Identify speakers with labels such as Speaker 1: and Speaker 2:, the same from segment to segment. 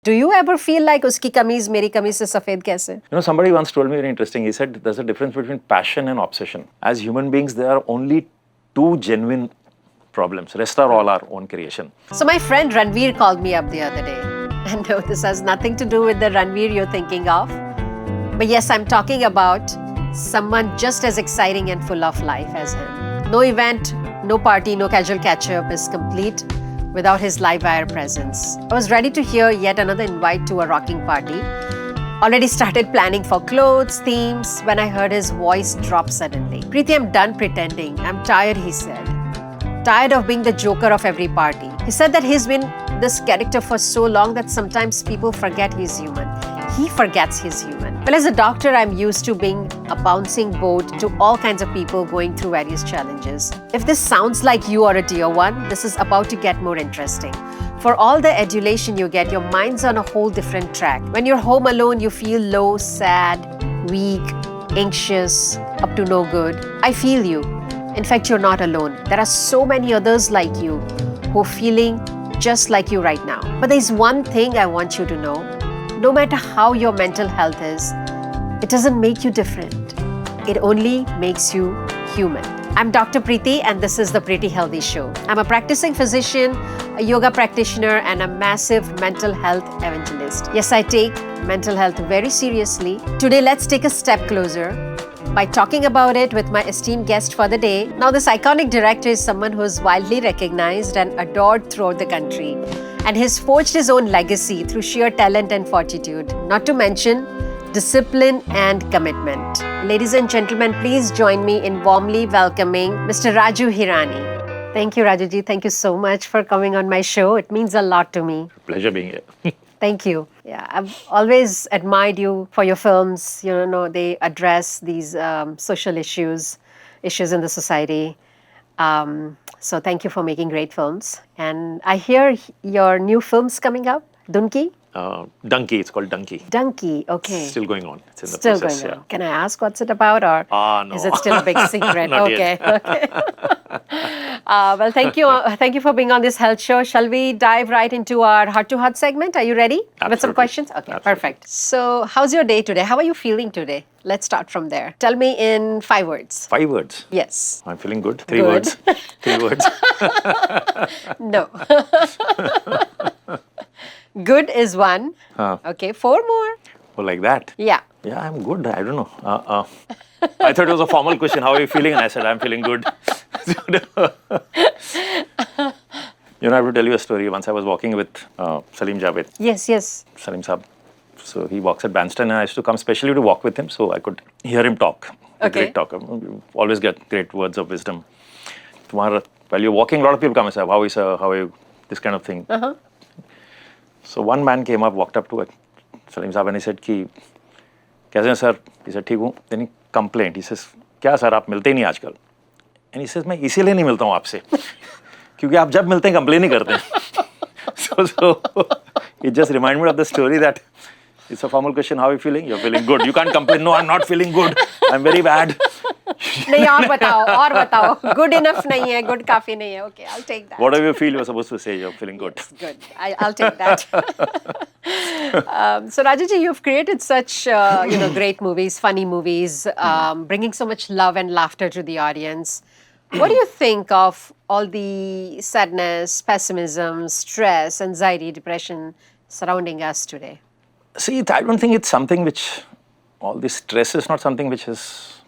Speaker 1: Do you ever feel like uski kameez meri kameez se safed kaise?
Speaker 2: You know, somebody once told me very interesting. He said there's a difference between passion and obsession. As human beings, there are only two genuine problems. Rest are all our own creation.
Speaker 1: So my friend Ranveer called me up the other day. And no, this has nothing to do with the Ranveer you're thinking of. But yes, I'm talking about someone just as exciting and full of life as him. No event, no party, no casual catch-up is complete without his live wire presence. I was ready to hear yet another invite to a rocking party. Already started planning for clothes, themes, when I heard his voice drop suddenly. Priti, I'm done pretending. I'm tired, he said. Tired of being the joker of every party. He said that he's been this character for so long that sometimes people forget he's human. He forgets he's human. Well, as a doctor, I'm used to being a bouncing boat to all kinds of people going through various challenges. If this sounds like you are a dear one, this is about to get more interesting. For all the adulation you get, your mind's on a whole different track. When you're home alone, you feel low, sad, weak, anxious, up to no good. I feel you. In fact, you're not alone. There are so many others like you who are feeling just like you right now. But there's one thing I want you to know. No matter how your mental health is, it doesn't make you different. It only makes you human. I'm Dr. Priti and this is the Pretty Healthy Show. I'm a practicing physician, a yoga practitioner, and a massive mental health evangelist. Yes, I take mental health very seriously. Today, let's take a step closer by talking about it with my esteemed guest for the day. Now, this iconic director is someone who is widely recognized and adored throughout the country. And he's forged his own legacy through sheer talent and fortitude, not to mention discipline and commitment. Ladies and gentlemen, please join me in warmly welcoming Mr. Raju Hirani. Thank you, Rajuji. Thank you so much for coming on my show. It means a lot to me.
Speaker 2: Pleasure being here.
Speaker 1: Thank you. Yeah, I've always admired you for your films. You know, they address these social issues in the society. So thank you for making great films. And I hear your new film's coming up, Dunki?
Speaker 2: Dunki, it's called Dunki.
Speaker 1: Dunki, okay.
Speaker 2: Still going on. It's in the
Speaker 1: Still
Speaker 2: process,
Speaker 1: going on.
Speaker 2: yeah.
Speaker 1: Can I ask what's it about, or
Speaker 2: No.
Speaker 1: is it still a big secret?
Speaker 2: Not
Speaker 1: okay,
Speaker 2: yet.
Speaker 1: okay. Well, thank you. Thank you for being on this health show. Shall we dive right into our heart-to-heart segment? Are you ready with some
Speaker 2: Absolutely.
Speaker 1: questions? Okay,
Speaker 2: Absolutely.
Speaker 1: perfect. So, how's your day today? How are you feeling today? Let's start from there. Tell me in 5 words.
Speaker 2: 5 words.
Speaker 1: Yes.
Speaker 2: I'm feeling good. 3
Speaker 1: Good.
Speaker 2: words. 3 words.
Speaker 1: No. Good is 1. Okay, 4 more.
Speaker 2: Oh, like that?
Speaker 1: Yeah.
Speaker 2: Yeah, I'm good. I don't know. I thought it was a formal question. How are you feeling? And I said, I'm feeling good. You know, I have to tell you a story. Once I was walking with Salim Javed,
Speaker 1: Yes, yes.
Speaker 2: Salim Saab. So he walks at Bandstand and I used to come specially to walk with him so I could hear him talk. A
Speaker 1: Okay.
Speaker 2: Great talker. You always get great words of wisdom. While you're walking, a lot of people come and say, how are you? This kind of thing.
Speaker 1: Uh-huh.
Speaker 2: So one man came up, walked up to Salim Saab and he said, "Kaise hain sir?" He said, "ठीक हूँ." Then he complained. He says, "क्या sir, आप मिलते ही नहीं आजकल?" And he says, "मैं इसीलिए नहीं मिलता हूँ आपसे क्योंकि आप जब मिलते हैं complain ही करते हैं." So it just reminded me of the story that it's a formal question. How are you feeling? You're feeling good. You can't complain. No, I'm not feeling good. I'm very bad.
Speaker 1: नहीं और बताओ. Good enough नहीं है. Good काफी नहीं है. Okay, I'll take that.
Speaker 2: Whatever you feel, you're supposed to say you're feeling good.
Speaker 1: Good. I'll take that. So Rajuji, you've created such great movies, funny movies, bringing so much love and laughter to the audience. What do you think of all the sadness, pessimism, stress, anxiety, depression surrounding us today?
Speaker 2: See, I don't think it's something which, all this stress is not something which is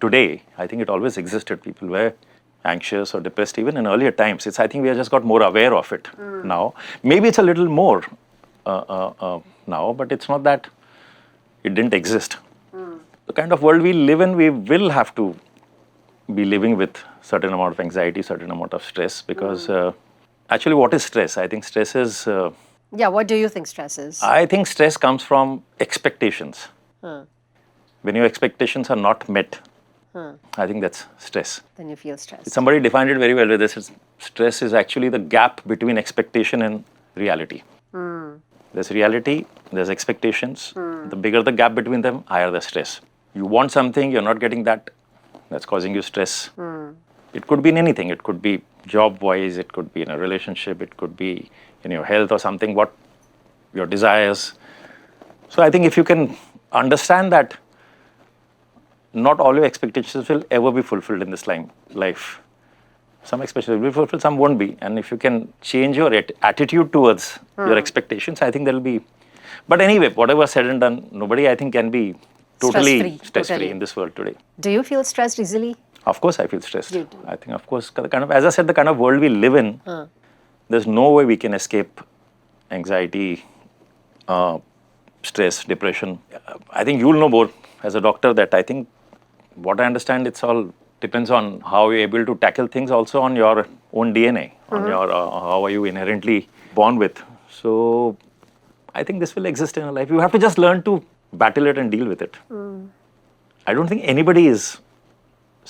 Speaker 2: today. I think it always existed. People were anxious or depressed even in earlier times. I think we have just got more aware of it now. Maybe it's a little more now, but it's not that it didn't exist. The kind of world we live in, we will have to be living with certain amount of anxiety, certain amount of stress because actually what is stress? I think stress is...
Speaker 1: Yeah, what do you think stress is?
Speaker 2: I think stress comes from expectations. When your expectations are not met, I think that's stress.
Speaker 1: Then you feel stressed.
Speaker 2: Somebody defined it very well with this. Stress is actually the gap between expectation and reality. There's reality, there's expectations. The bigger the gap between them, higher the stress. You want something, you're not getting that, that's causing you stress. It could be in anything. It could be job-wise, it could be in a relationship, it could be in your health or something. What your desires. So I think if you can understand that not all your expectations will ever be fulfilled in this life. Some expectations will be fulfilled, some won't be. And if you can change your attitude towards your expectations, I think there'll be... But anyway, whatever said and done, nobody, I think, can be totally stress-free in this world today.
Speaker 1: Do you feel stressed easily?
Speaker 2: Of course, I feel stressed.
Speaker 1: You do.
Speaker 2: I think, of course, as I said, the kind of world we live in, there's no way we can escape anxiety, stress, depression. I think you'll know more as a doctor that I think what I understand, it's all depends on how you're able to tackle things also on your own DNA, on your how are you inherently born with. So I think this will exist in your life. You have to just learn to battle it and deal with it. I don't think anybody is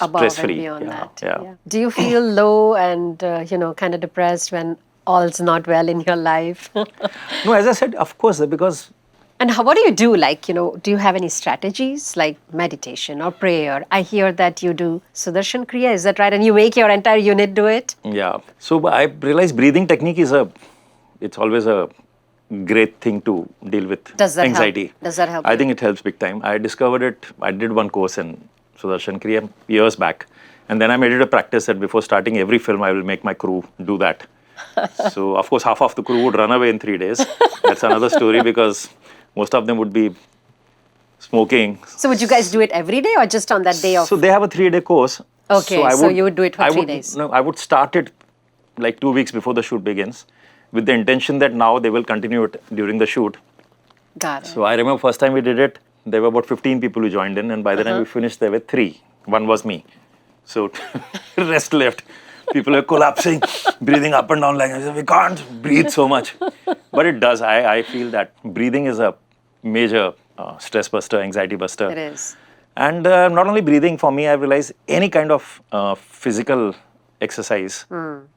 Speaker 1: Above and
Speaker 2: stress-free.
Speaker 1: beyond that.
Speaker 2: Yeah.
Speaker 1: Do you feel low and, kind of depressed when all's not well in your life?
Speaker 2: No, as I said, of course, because...
Speaker 1: And what do you do? Like, do you have any strategies like meditation or prayer? I hear that you do Sudarshan Kriya, is that right? And you make your entire unit do it?
Speaker 2: Yeah. So I realized breathing technique it's always a great thing to deal with anxiety.
Speaker 1: Does that help?
Speaker 2: I think it helps big time. I discovered it, I did one course in Sudarshan Kriya years back. And then I made it a practice that before starting every film, I will make my crew do that. So, of course, half of the crew would run away in 3 days. That's another story because most of them would be smoking.
Speaker 1: So would you guys do it every day or just on that day of?
Speaker 2: So they have a 3-day course.
Speaker 1: Okay, so you would do it for 3 days.
Speaker 2: No, I would start it like 2 weeks before the shoot begins with the intention that now they will continue it during the shoot.
Speaker 1: Got it.
Speaker 2: So I remember first time we did it, there were about 15 people who joined in, and by the time we finished, there were 3. One was me. So rest left. People were collapsing, breathing up and down like, we can't breathe so much. But it does. I feel that breathing is a major stress buster, anxiety buster.
Speaker 1: It is.
Speaker 2: And not only breathing, for me, I realized any kind of physical exercise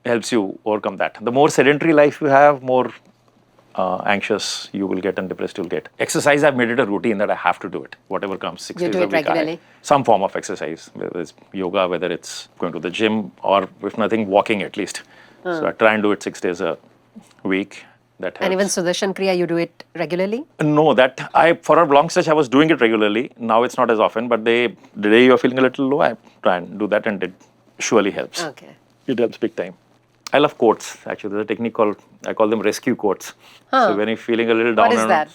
Speaker 2: helps you overcome that. The more sedentary life you have, more anxious you will get and depressed you'll get. Exercise, I've made it a routine that I have to do it. Whatever comes, 6 days a week.
Speaker 1: You do it regularly?
Speaker 2: Some form of exercise, whether it's yoga, whether it's going to the gym, or if nothing, walking at least. So I try and do it 6 days a week. That helps.
Speaker 1: And even Sudarshan Kriya, you do it regularly?
Speaker 2: No, for a long stretch, I was doing it regularly. Now it's not as often, but the day you're feeling a little low, I try and do that, and it surely helps.
Speaker 1: Okay.
Speaker 2: It helps big time. I love quotes, actually. There's a technique I call them rescue quotes. So when you're feeling a little down.
Speaker 1: What is that?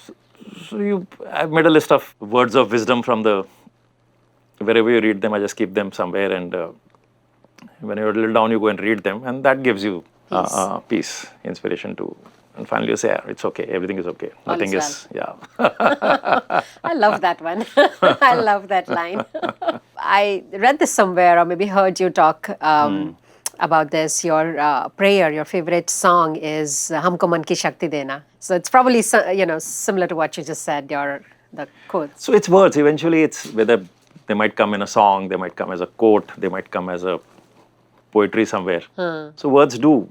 Speaker 2: So I've made a list of words of wisdom from wherever you read them, I just keep them somewhere, and when you're a little down, you go and read them, and that gives you peace, inspiration to, and finally you say, yeah, it's okay, everything is okay. Nothing is, yeah.
Speaker 1: I love that one. I love that line. I read this somewhere or maybe heard you talk about this. Your prayer, your favorite song is Humko Man Ki Shakti Dena. So it's probably similar to what you just said, the quote.
Speaker 2: So it's words. Eventually it's whether they might come in a song, they might come as a quote, they might come as a poetry somewhere. So words do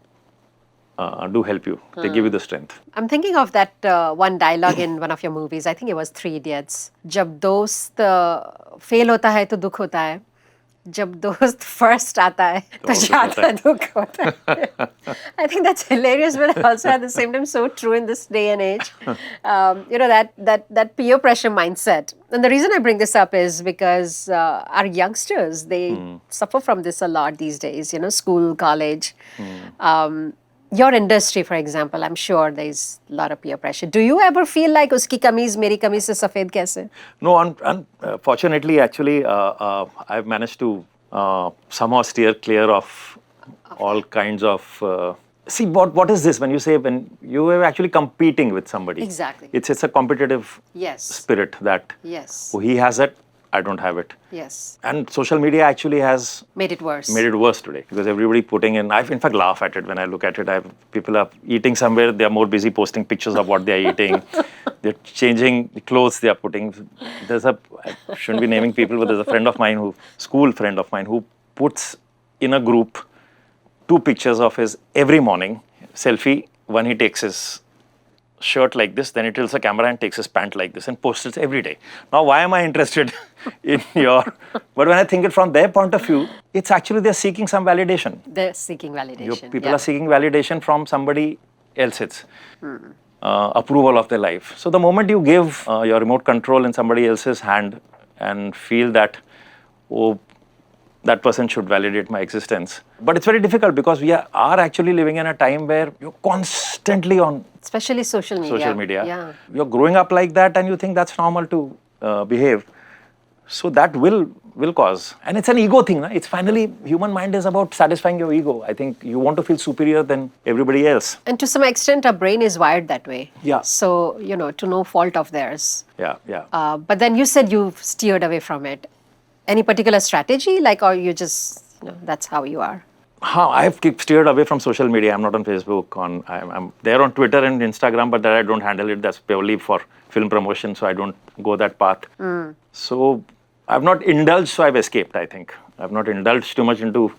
Speaker 2: help you. They give you the strength.
Speaker 1: I'm thinking of that one dialogue in one of your movies. I think it was 3 Idiots. जब दोस्त fail होता है तो दुख होता है. जब दोस्त first आता है तो ज़्यादा दुख होता है. I think that's hilarious, but also at the same time so true in this day and age. That peer pressure mindset. And the reason I bring this up is because our youngsters, they suffer from this a lot these days. School, college. Your industry, for example, I'm sure there's a lot of peer pressure. Do you ever feel like uski kameez meri kameez se safed kaise?
Speaker 2: No, fortunately, actually, I've managed to somehow steer clear of all kinds of... see, what is this when you are actually competing with somebody?
Speaker 1: Exactly.
Speaker 2: It's a competitive spirit that he has it, I don't have it.
Speaker 1: Yes.
Speaker 2: And social media actually has
Speaker 1: made it worse
Speaker 2: today because everybody putting in. I in fact laugh at it when I look at it. People are eating somewhere. They are more busy posting pictures of what they are eating. They're changing the clothes they are putting. I shouldn't be naming people, but there's a school friend of mine who puts in a group 2 pictures of his every morning selfie. One he takes his shirt like this, then he tilts the camera and takes his pant like this and posts it every day. Now, why am I interested in but when I think it from their point of view, it's actually they're seeking some validation.
Speaker 1: They're seeking validation.
Speaker 2: People are seeking validation from somebody else. approval of their life. So the moment you give your remote control in somebody else's hand and feel that, oh, that person should validate my existence. But it's very difficult because we are actually living in a time where you're constantly on
Speaker 1: Especially social media.
Speaker 2: social media.
Speaker 1: Yeah.
Speaker 2: You're growing up like that and you think that's normal to behave. So that will cause. And it's an ego thing. It's finally, human mind is about satisfying your ego. I think you want to feel superior than everybody else.
Speaker 1: And to some extent, our brain is wired that way.
Speaker 2: Yeah.
Speaker 1: So, to no fault of theirs.
Speaker 2: Yeah, yeah.
Speaker 1: But then you said you've steered away from it. Any particular strategy, or you just, that's how you are?
Speaker 2: I've steered away from social media. I'm not on Facebook. I'm there on Twitter and Instagram, but that I don't handle it. That's purely for film promotion, so I don't go that path. So I've not indulged, so I've escaped, I think. I've not indulged too much into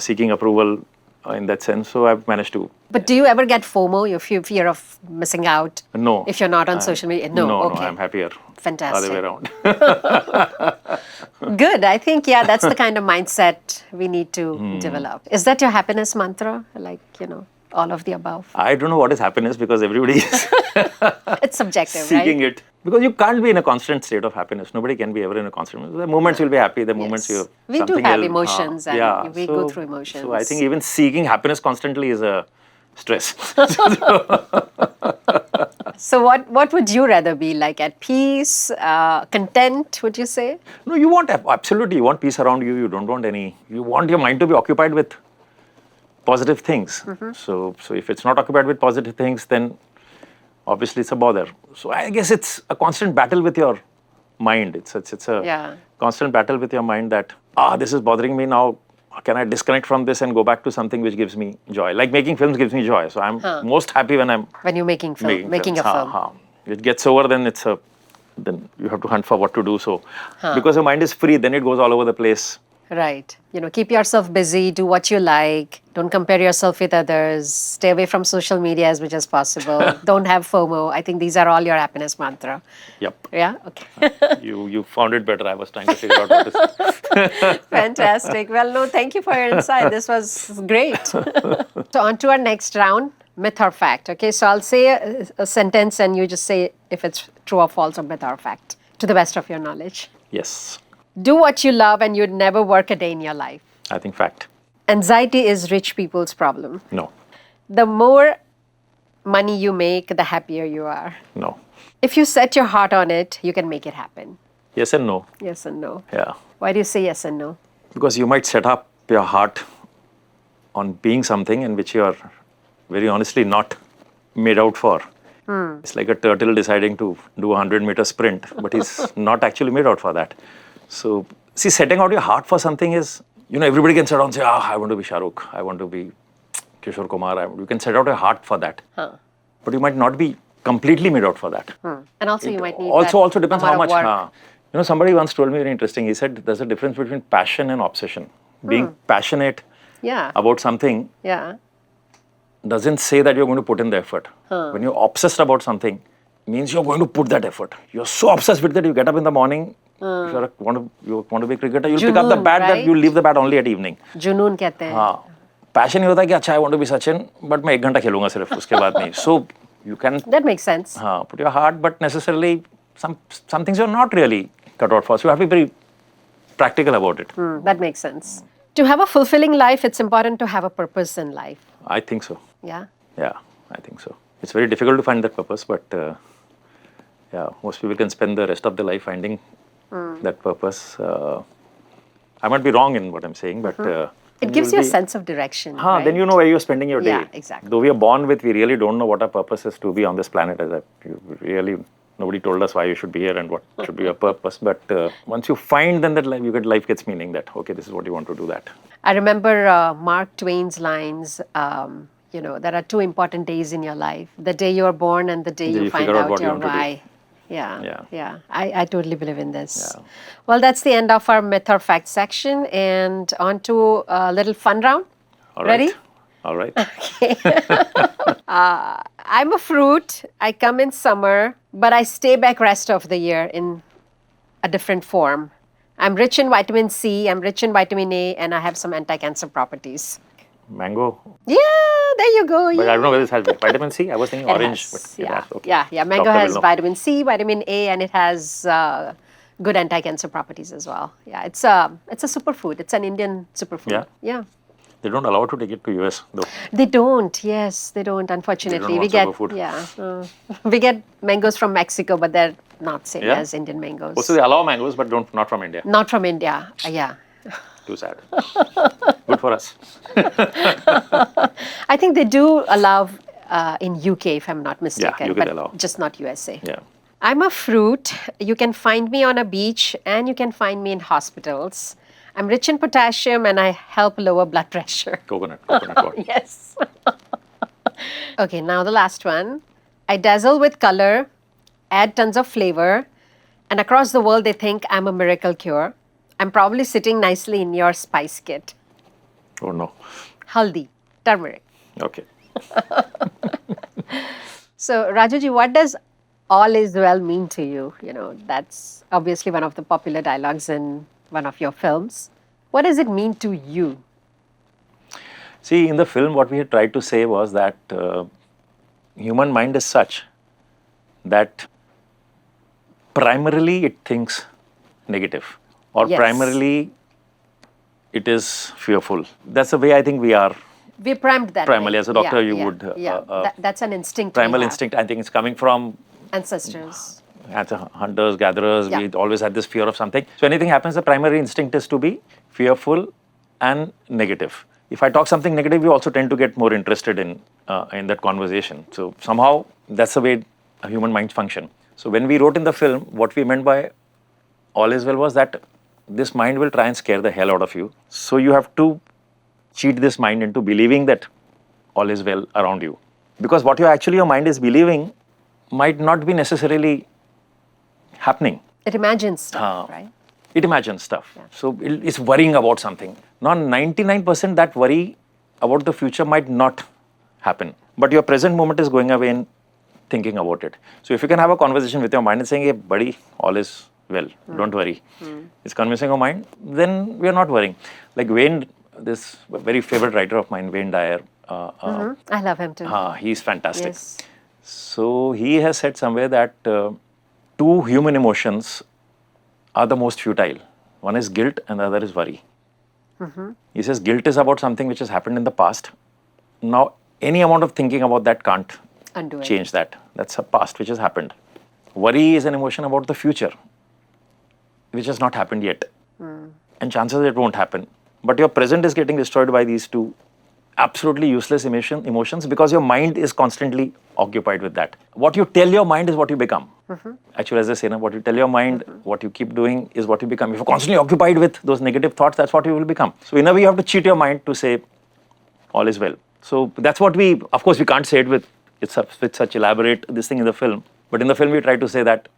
Speaker 2: seeking approval in that sense, so I've managed to.
Speaker 1: But do you ever get FOMO, your fear of missing out?
Speaker 2: No.
Speaker 1: If you're not on social media? No, okay.
Speaker 2: No, I'm happier.
Speaker 1: Fantastic.
Speaker 2: Other way around.
Speaker 1: Good. I think, that's the kind of mindset we need to develop. Is that your happiness mantra? All of the above?
Speaker 2: I don't know what is happiness because everybody is
Speaker 1: It's subjective,
Speaker 2: seeking
Speaker 1: right?
Speaker 2: it. Because you can't be in a constant state of happiness. Nobody can be ever in a constant. The moments you'll be happy, the moments you have
Speaker 1: We do
Speaker 2: something
Speaker 1: have
Speaker 2: else.
Speaker 1: emotions and we go through emotions.
Speaker 2: So I think even seeking happiness constantly is a stress.
Speaker 1: So what would you rather be, at peace, content, would you say?
Speaker 2: No, you want, absolutely, you want peace around you. You don't want you want your mind to be occupied with positive things. So if it's not occupied with positive things, then obviously it's a bother. So I guess it's a constant battle with your mind. It's a constant battle with your mind that, this is bothering me now. Can I disconnect from this and go back to something which gives me joy? Like making films gives me joy. So I'm most happy when you're making a film. It gets over, then then you have to hunt for what to do. So because your mind is free, then it goes all over the place.
Speaker 1: Right. Keep yourself busy, do what you like, don't compare yourself with others, stay away from social media as much as possible, don't have FOMO. I think these are all your happiness mantra.
Speaker 2: Yep.
Speaker 1: Yeah? Okay.
Speaker 2: You found it better. I was trying to figure out what is.
Speaker 1: Fantastic. Well, no, thank you for your insight. This was great. So on to our next round, myth or fact. Okay, so I'll say a sentence and you just say if it's true or false or myth or fact, to the best of your knowledge.
Speaker 2: Yes.
Speaker 1: Do what you love and you'd never work a day in your life.
Speaker 2: I think fact.
Speaker 1: Anxiety is rich people's problem.
Speaker 2: No.
Speaker 1: The more money you make, the happier you are.
Speaker 2: No.
Speaker 1: If you set your heart on it, you can make it happen.
Speaker 2: Yes and no.
Speaker 1: Yes and no.
Speaker 2: Yeah.
Speaker 1: Why do you say yes and no?
Speaker 2: Because you might set up your heart on being something in which you are very honestly not made out for. It's like a turtle deciding to do a 100-meter sprint, but he's not actually made out for that. So, see, setting out your heart for something is, everybody can sit down and say, I want to be Shah Rukh, I want to be Kishore Kumar. You can set out your heart for that. But you might not be completely made out for that.
Speaker 1: And also you might need
Speaker 2: also depends how much.
Speaker 1: work.
Speaker 2: Somebody once told me very interesting. He said there's a difference between passion and obsession. Being passionate about something doesn't say that you're going to put in the effort. When you're obsessed about something, means you're going to put that effort. You're so obsessed with it, you get up in the morning. If you want to be a cricketer, you'll pick up the bat, that you'll leave the bat only at evening.
Speaker 1: Junoon कहते हैं.
Speaker 2: Passion ये होता है कि अच्छा I want to be Sachin, but मैं 1 घंटा खेलूंगा सिर्फ, उसके बाद नहीं. So you can
Speaker 1: That makes sense.
Speaker 2: put your heart, but necessarily some things you're not really cut out for. So you have to be very practical about it.
Speaker 1: That makes sense. To have a fulfilling life, it's important to have a purpose in life.
Speaker 2: I think so.
Speaker 1: Yeah?
Speaker 2: Yeah, I think so. It's very difficult to find that purpose, but most people can spend the rest of their life finding that purpose. I might be wrong in what I'm saying, but
Speaker 1: it gives you a sense of direction. Right?
Speaker 2: Then you know where you're spending your day.
Speaker 1: Yeah, exactly.
Speaker 2: Though we are born with, we really don't know what our purpose is to be on this planet. Nobody told us why you should be here and what should be your purpose. But once you find, then that life gets meaning. That okay, this is what you want to do. That
Speaker 1: I remember Mark Twain's lines. There are 2 important days in your life: the day you are born and the day you find out your why. Yeah. I totally believe in this.
Speaker 2: Yeah.
Speaker 1: Well, that's the end of our myth or fact section, and on to a little fun round.
Speaker 2: all
Speaker 1: Ready?
Speaker 2: right. All right.
Speaker 1: Okay. I'm a fruit. I come in summer, but I stay back rest of the year in a different form. I'm rich in vitamin C, I'm rich in vitamin A, and I have some anti-cancer properties.
Speaker 2: Mango.
Speaker 1: Yeah, there you go.
Speaker 2: But
Speaker 1: Yeah.
Speaker 2: I don't know whether this has vitamin C. I was thinking
Speaker 1: It
Speaker 2: orange.
Speaker 1: has,
Speaker 2: But
Speaker 1: yeah.
Speaker 2: that's okay.
Speaker 1: Yeah. Mango
Speaker 2: Doctor will
Speaker 1: has
Speaker 2: know.
Speaker 1: vitamin C, vitamin A, and it has good anti-cancer properties as well. Yeah, it's a superfood. It's an Indian superfood.
Speaker 2: Yeah?
Speaker 1: Yeah.
Speaker 2: They don't allow to take it to US though.
Speaker 1: They don't. Yes, they don't. Unfortunately, we
Speaker 2: want
Speaker 1: get
Speaker 2: superfood.
Speaker 1: we get mangoes from Mexico, but they're not same
Speaker 2: Yeah?
Speaker 1: as Indian mangoes.
Speaker 2: Also, they allow mangoes, but not from India.
Speaker 1: Not from India. Yeah.
Speaker 2: Too sad. Good for us.
Speaker 1: I think they do allow in UK, if I'm not mistaken,
Speaker 2: UK
Speaker 1: but
Speaker 2: they allow.
Speaker 1: just not USA.
Speaker 2: Yeah.
Speaker 1: I'm a fruit. You can find me on a beach and you can find me in hospitals. I'm rich in potassium and I help lower blood pressure.
Speaker 2: Coconut water.
Speaker 1: Yes. Okay, now the last one. I dazzle with color, add tons of flavor, and across the world they think I'm a miracle cure. I'm probably sitting nicely in your spice kit.
Speaker 2: Oh no.
Speaker 1: Haldi, turmeric.
Speaker 2: Okay.
Speaker 1: So, Rajuji, what does all is well mean to you? You know, that's obviously one of the popular dialogues in one of your films. What does it mean to you?
Speaker 2: See, in the film, what we had tried to say was that human mind is such that primarily it thinks negative, or
Speaker 1: Yes.
Speaker 2: primarily it is fearful. That's the way I think we are.
Speaker 1: We're primed that
Speaker 2: Primarily,
Speaker 1: way.
Speaker 2: as a doctor, you
Speaker 1: yeah,
Speaker 2: would,
Speaker 1: Yeah, that's an instinct.
Speaker 2: Primal
Speaker 1: we have.
Speaker 2: instinct, I think it's coming from
Speaker 1: Ancestors.
Speaker 2: as a hunters, gatherers,
Speaker 1: Yeah.
Speaker 2: we always had this fear of something. So anything happens, the primary instinct is to be fearful and negative. If I talk something negative, you also tend to get more interested in that conversation. So somehow that's the way a human mind function. So when we wrote in the film, what we meant by all is well was that this mind will try and scare the hell out of you. So you have to cheat this mind into believing that all is well around you. Because what your mind is believing might not be necessarily happening.
Speaker 1: It imagines stuff, right?
Speaker 2: It imagines stuff. So it's worrying about something. Now 99% that worry about the future might not happen. But your present moment is going away and thinking about it. So if you can have a conversation with your mind and saying, hey buddy, all is well, don't worry. It's convincing your mind, then we are not worrying. Like Wayne, this very favorite writer of mine, Wayne Dyer,
Speaker 1: I love him too.
Speaker 2: he's fantastic.
Speaker 1: Yes.
Speaker 2: So he has said somewhere that two human emotions are the most futile. One is guilt and the other is worry. He says guilt is about something which has happened in the past. Now, any amount of thinking about that can't
Speaker 1: Undo it.
Speaker 2: change that. That's a past which has happened. Worry is an emotion about the future, which has not happened yet. And chances are it won't happen. But your present is getting destroyed by these two absolutely useless emotions because your mind is constantly occupied with that. What you tell your mind is what you become. Actually, as I say, what you tell your mind, what you keep doing is what you become. If you're constantly occupied with those negative thoughts, that's what you will become. So in a way, you have to cheat your mind to say, all is well. So that's what of course, we can't say it with such elaborate this thing in the film. But in the film, we try to say that,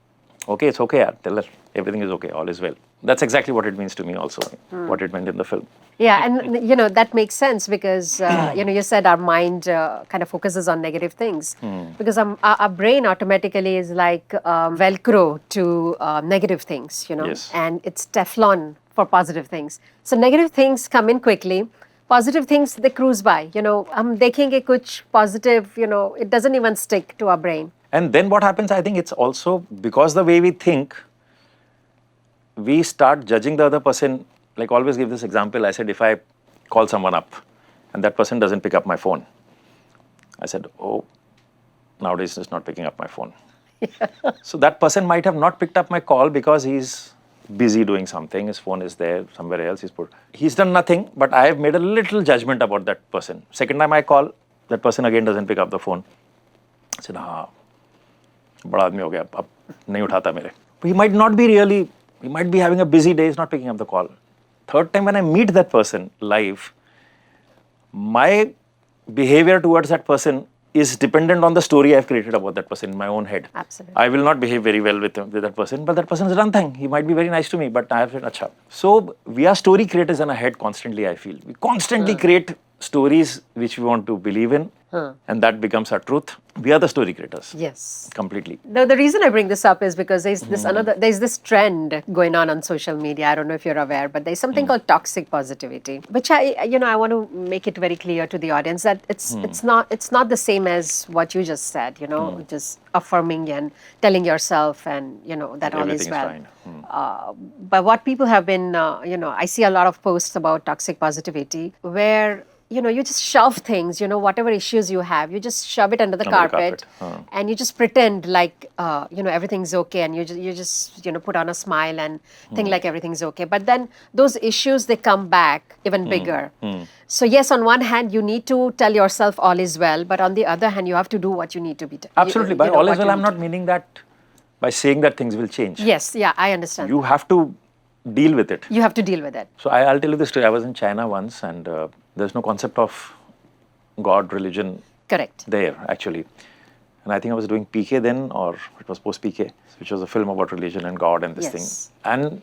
Speaker 2: okay, it's okay, yaar. Tell her everything is okay, all is well. That's exactly what it means to me also, what it meant in the film.
Speaker 1: Yeah, and that makes sense because you said our mind kind of focuses on negative things because our brain automatically is like Velcro to negative things,
Speaker 2: Yes.
Speaker 1: and it's Teflon for positive things. So negative things come in quickly. Positive things, they cruise by. हम देखेंगे कुछ positive, it doesn't even stick to our brain.
Speaker 2: And then what happens, I think it's also because the way we think, we start judging the other person. Like always give this example, I said, if I call someone up and that person doesn't pick up my phone, I said, oh, nowadays he's not picking up my phone. So that person might have not picked up my call because he's busy doing something, his phone is there somewhere else, he's done nothing, but I have made a little judgment about that person. Second time I call, that person again doesn't pick up the phone. I said, हाँ, बड़ा आदमी हो गया, अब नहीं उठाता मेरे. He might not be really, he might be having a busy day, he's not picking up the call. Third time when I meet that person live, my behavior towards that person is dependent on the story I've created about that person in my own head.
Speaker 1: Absolutely.
Speaker 2: I will not behave very well with that person, but that person has done thing. He might be very nice to me, but I have said, acha. So we are story creators in our head constantly, I feel. We constantly create stories which we want to believe in, and that becomes our truth. We are the story creators.
Speaker 1: Yes.
Speaker 2: Completely.
Speaker 1: The reason I bring this up is because there's this trend going on social media. I don't know if you're aware, but there's something called toxic positivity, which I want to make it very clear to the audience that it's not the same as what you just said, just affirming and telling yourself and that all is
Speaker 2: Everything
Speaker 1: well.
Speaker 2: fine.
Speaker 1: But what people have been, I see a lot of posts about toxic positivity where you just shove things, whatever issues you have, you just shove it under the carpet. And you just pretend like, everything's okay, and you just put on a smile and think like everything's okay. But then those issues, they come back even bigger. So yes, on one hand, you need to tell yourself all is well, but on the other hand, you have to do what you need to be.
Speaker 2: Absolutely. By all is well, I'm not meaning that by saying that things will change.
Speaker 1: Yes, yeah, I understand.
Speaker 2: You have to deal with it.
Speaker 1: You have to deal with it.
Speaker 2: So I'll tell you the story. I was in China once, and there's no concept of God, religion.
Speaker 1: Correct.
Speaker 2: There, actually. And I think I was doing PK then, or it was post-PK, which was a film about religion and God and this thing. And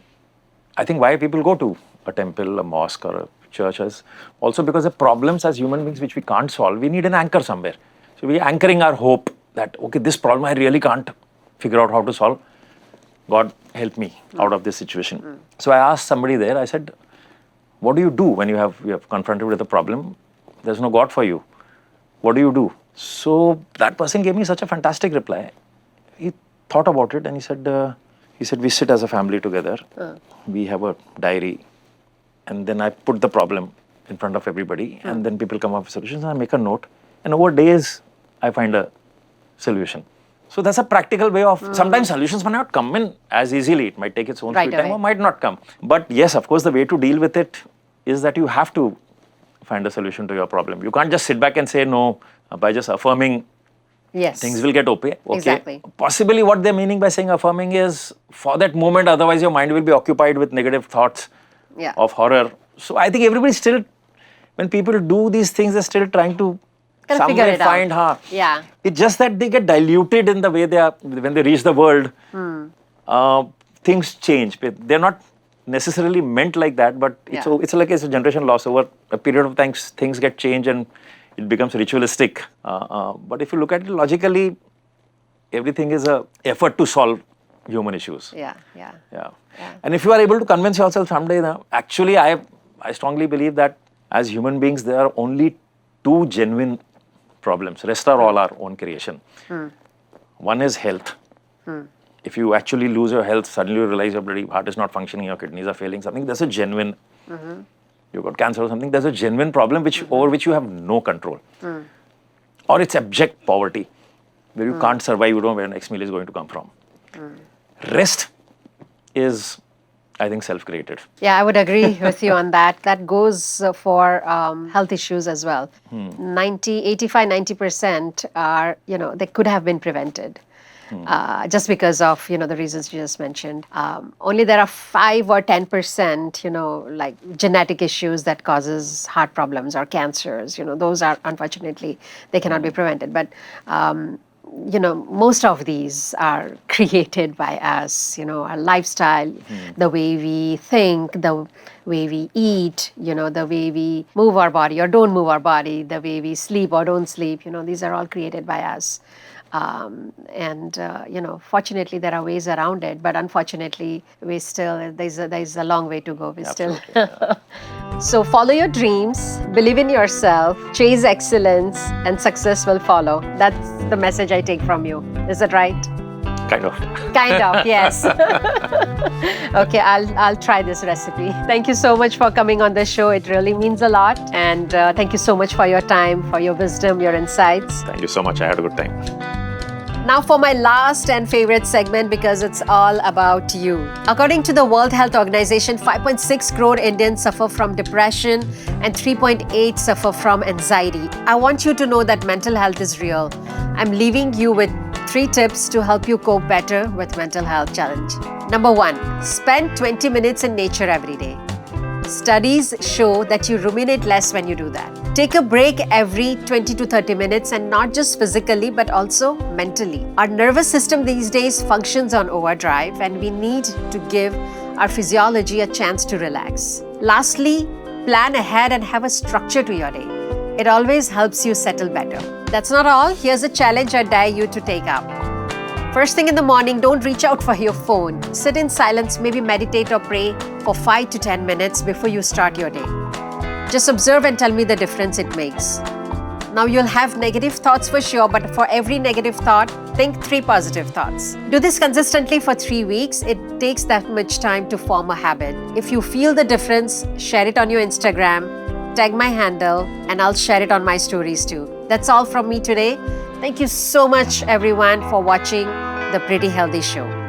Speaker 2: I think why people go to a temple, a mosque, or a church is also because the problems as human beings which we can't solve, we need an anchor somewhere. So we're anchoring our hope that, okay, this problem I really can't figure out how to solve. God, help me out of this situation. So I asked somebody there, I said, what do you do when you have confronted with a problem? There's no God for you. What do you do? So that person gave me such a fantastic reply. He thought about it and he said, we sit as a family together. We have a diary. And then I put the problem in front of everybody. And then people come up with solutions and I make a note. And over days, I find a solution. So that's a practical way of, sometimes solutions might not come in as easily. It might take its own sweet time or might not come. But yes, of course, the way to deal with it is that you have to find a solution to your problem. You can't just sit back and say no by just affirming.
Speaker 1: Yes.
Speaker 2: Things will get okay.
Speaker 1: Exactly.
Speaker 2: Possibly what they're meaning by saying affirming is for that moment, otherwise your mind will be occupied with negative thoughts of horror. So I think everybody's still, when people do these things, they're still trying to somewhere find, it's just that they get diluted in the way they are, when they reach the world, things change. They're not necessarily meant like that, but it's like it's a generation loss. Over a period of time, things get changed and it becomes ritualistic. But if you look at it logically, everything is an effort to solve human issues.
Speaker 1: Yeah.
Speaker 2: And if you are able to convince yourself someday, actually, I strongly believe that as human beings, there are only two genuine problems. Rest are all our own creation. One is health. If you actually lose your health, suddenly you realize your bloody heart is not functioning, your kidneys are failing, something, there's a genuine, you've got cancer or something, there's a genuine problem over which you have no control. Or it's abject poverty, where you can't survive, you don't know where the next meal is going to come from. Rest is, I think, self-created. Yeah,
Speaker 1: I would agree with you on that. That goes for health issues as well. 85-90% are, they could have been prevented. Just because of, the reasons you just mentioned. Only there are 5 or 10%, like genetic issues that causes heart problems or cancers. Those are, unfortunately, they cannot be prevented. But, most of these are created by us, our lifestyle, the way we think, the way we eat, the way we move our body or don't move our body, the way we sleep or don't sleep, these are all created by us. Fortunately, there are ways around it, but unfortunately, there's a long way to go. So follow your dreams, believe in yourself, chase excellence, and success will follow. That's the message I take from you. Is that right?
Speaker 2: Kind of.
Speaker 1: Kind of, yes. Okay, I'll try this recipe. Thank you so much for coming on the show. It really means a lot. And thank you so much for your time, for your wisdom, your insights.
Speaker 2: Thank you so much. I had a good time.
Speaker 1: Now for my last and favorite segment, because it's all about you. According to the World Health Organization, 5.6 crore Indians suffer from depression and 3.8 suffer from anxiety. I want you to know that mental health is real. I'm leaving you with 3 tips to help you cope better with mental health challenge. Number 1, spend 20 minutes in nature every day. Studies show that you ruminate less when you do that. Take a break every 20 to 30 minutes, and not just physically but also mentally. Our nervous system these days functions on overdrive, and we need to give our physiology a chance to relax. Lastly, plan ahead and have a structure to your day. It always helps you settle better. That's not all. Here's a challenge I dare you to take up. First thing in the morning, don't reach out for your phone. Sit in silence, maybe meditate or pray for 5 to 10 minutes before you start your day. Just observe and tell me the difference it makes. Now you'll have negative thoughts for sure, but for every negative thought, think 3 positive thoughts. Do this consistently for 3 weeks. It takes that much time to form a habit. If you feel the difference, share it on your Instagram, tag my handle, and I'll share it on my stories too. That's all from me today. Thank you so much everyone for watching The Pretty Healthy Show.